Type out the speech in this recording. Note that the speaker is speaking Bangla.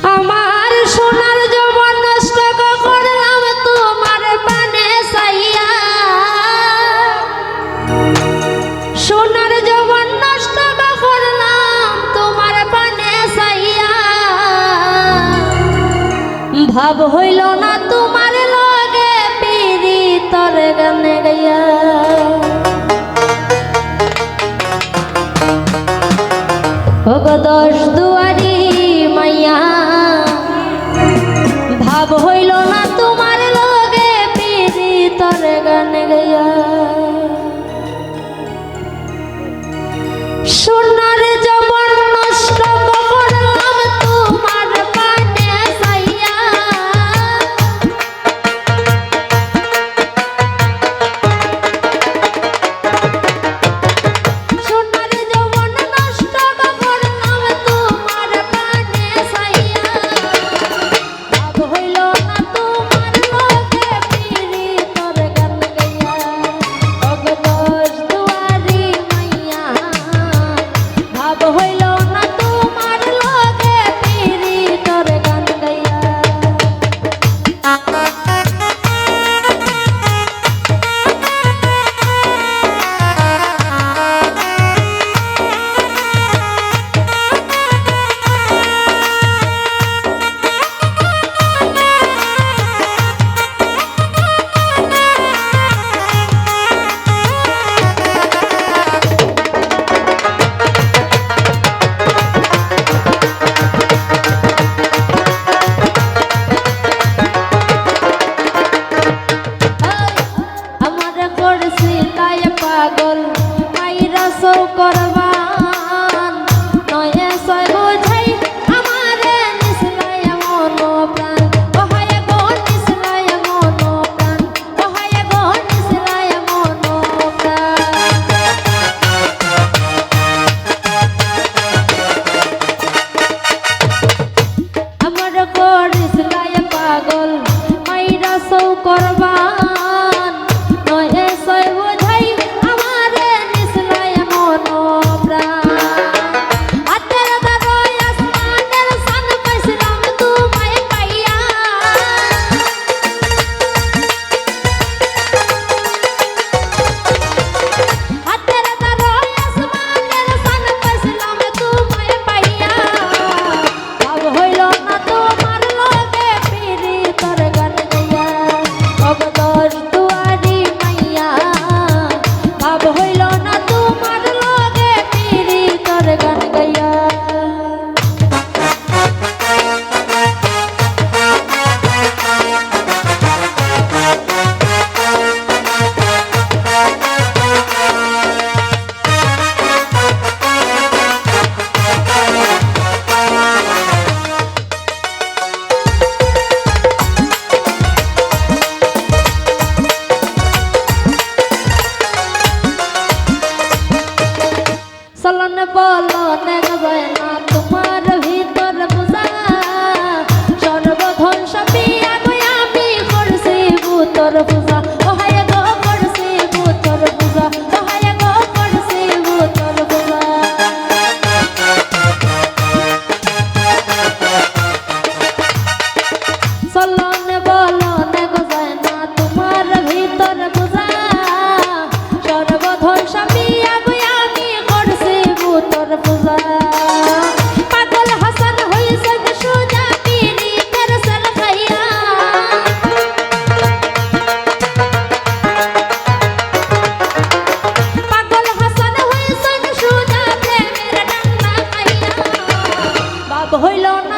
আমার সোনার যৌবন নষ্ট করলাম তোমার পানে চাইয়া, সোনার যৌবন নষ্ট করলাম তোমার পানে চাইয়া। ভাব হইল না তোমার লগে পীড়িতর গানে গাইয়া। ওগো দশ দুয়ারি মাইয়া, ভাব হইল না তোমার লগে পীড়িতর গান গাইয়া। সোনার যৌবন নষ্ট করলাম তোমার পানে চাইয়া, সোনার যৌবন নষ্ট করলাম তোমার পানে চাইয়া। ভাব হইল না তোমার লগে পীড়িতর গান গাইয়া। ওগো দশ দুয়ারি মাইয়া, ভাব হইল না তোমার লগে পীড়িতর গান গাইয়া। আমার করছি তাই পাগল মাইরা সৌ করবান, নয়ে ছয় বোঝাই আমারে নিসলাই মন প্রাণ। ওহায় গো নিসলাই মন প্রাণ, ওহায় গো নিসলাই মন প্রাণ। আমার করিসলাই পাগল মাইরা সৌ করবান, নয়ে ছয় বোঝাই আমারে নিসলাই মন প্রাণ। হাতের দ্বারাই আসমানের শান পাইছিলাম তোমায় পাইয়া, হাতের দ্বারাই আসমানের শান পাইছিলাম তোমায় পাইয়া। ভাব হইল না তোমার লগে পীড়িতর গান গাইয়া। ওগো দশ দুয়ারি মাইয়া, ভাব হইল না তোমার লগে পীড়িতর গান গাইয়া। চলন বলন গজায় না তোমার ভিতর পূজা, সর্বধ্বংস পিয়া গো আমি করছি ভূতর পূজা। ওহায় গো করছি ভূতর পূজা, ওহায় গো করছি ভূতর পূজা। চলন বলন গজায় না তোমার ভিতর পূজা, সর্বধ্বংস পিয়া গো আমি করছি ভূতর পূজা। পাগল হাসান হইছে সোজা পীড়িতের সেল খাইয়া, পাগল হাসান হইছে সোজা প্রেমের ডান্না খাইয়া। বাপ হইল না